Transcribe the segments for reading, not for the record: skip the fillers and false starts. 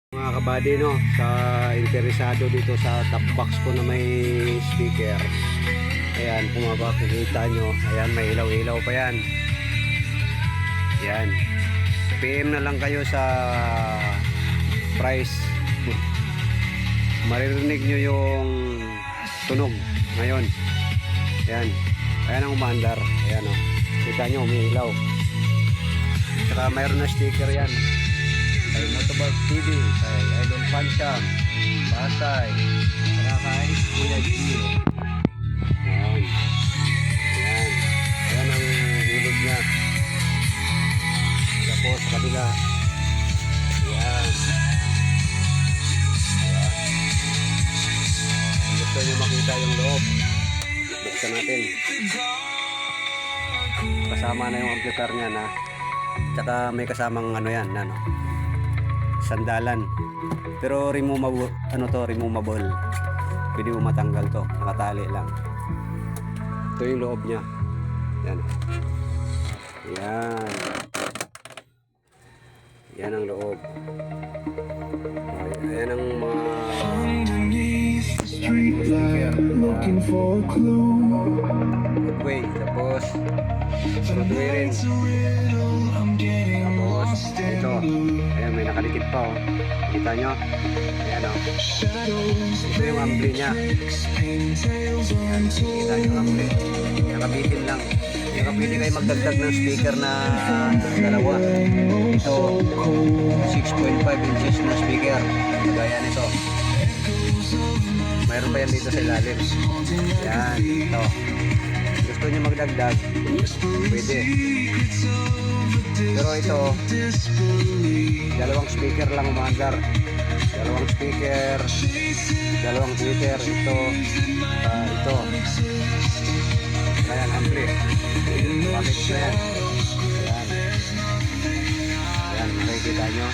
Mga kabady, no, sa interesado dito sa top box ko na may speaker, ayan, kung makikita nyo, ayan, may ilaw-ilaw pa yan. Ayan, PM na lang kayo sa price. Maririnig nyo yung tunog ngayon. Ayan, ayan ang umandar. Ayan, o, kita nyo, umiilaw. Saka mayroon na sticker yan. Kay Motovlog TV, kay Idol Pansya, Pasay, saka kay Kuya Gio. Ayan. Ayan. Ayan ang hulog niya. Tapos sa kabila. Ayan. Ayan. Gusto nyo makita yung loob. Buksan natin. Kasama na yung amplifier niya na. Tsaka may kasamang ano yan, ano, sandalan. Pero removable, ano to, removable. Pwede mo matanggal to, nakatali lang. Ito yung loob niya. Yan. Yan. Yan ang loob. Ayan ang mga looking for a clue. Footway. Tapos footway rin. Tapos ito. Ayan, may nakadikit pa, oh. Kita nyo? Ayan, oh. Ito yung ampli nya. Ayan, kita nyo yung ampli. Nakabitin lang. Saka pwede kayo magdagdag ng speaker na dalawa. Ito 6.5 inches na speaker. Gaya nito. Mayroon pa yan dito sa ilalim. Ayan, ito. Gusto nyo magdagdag, pwede. Pero ito, dalawang speaker lang umandar. Dalawang speaker, dalawang tweeter. Ito, ito. Ayan, ampli. Bakit na yan? Ayan. Ayan, makikita nyo.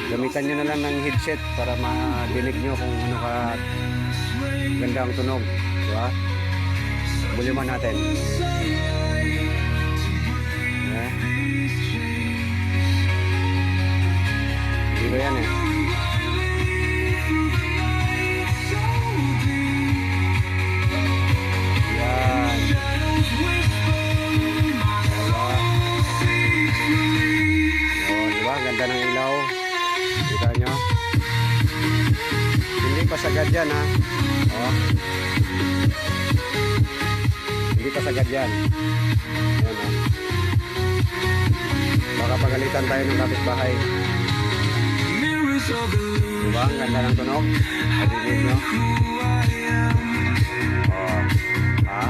Gamitan nyo na lang ng headset para madinig nyo kung ano ka ganda ang tunog. Diba? Buliman natin. Eh? Hindi ba yan, eh? Yan. Diba? Ganda ng ilaw. Kita nyo? Hindi pa sagad yan, ha? Oh. Hindi pa sagad yan. Ayan, oh. Baka pagalitan tayo ng kapitbahay. Diba? Ang ganda ng tunog. Adinig nyo? Oh. Ha?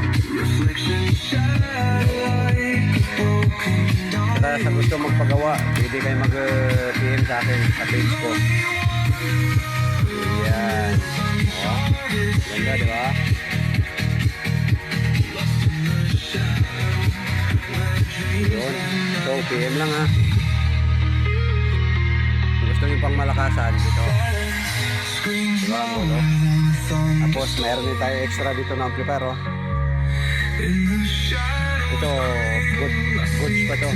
Saka sa gusto magpagawa, pwede kayo mag-PM sa akin sa page ko. Ayan. Oh. Ganda, diba? Yun. So, PM lang, ha. Gusto nyo pang malakasan dito. Diba ang ulo? Tapos, mayroon din tayo extra dito na amplifier, oh. Ito, goods pa to.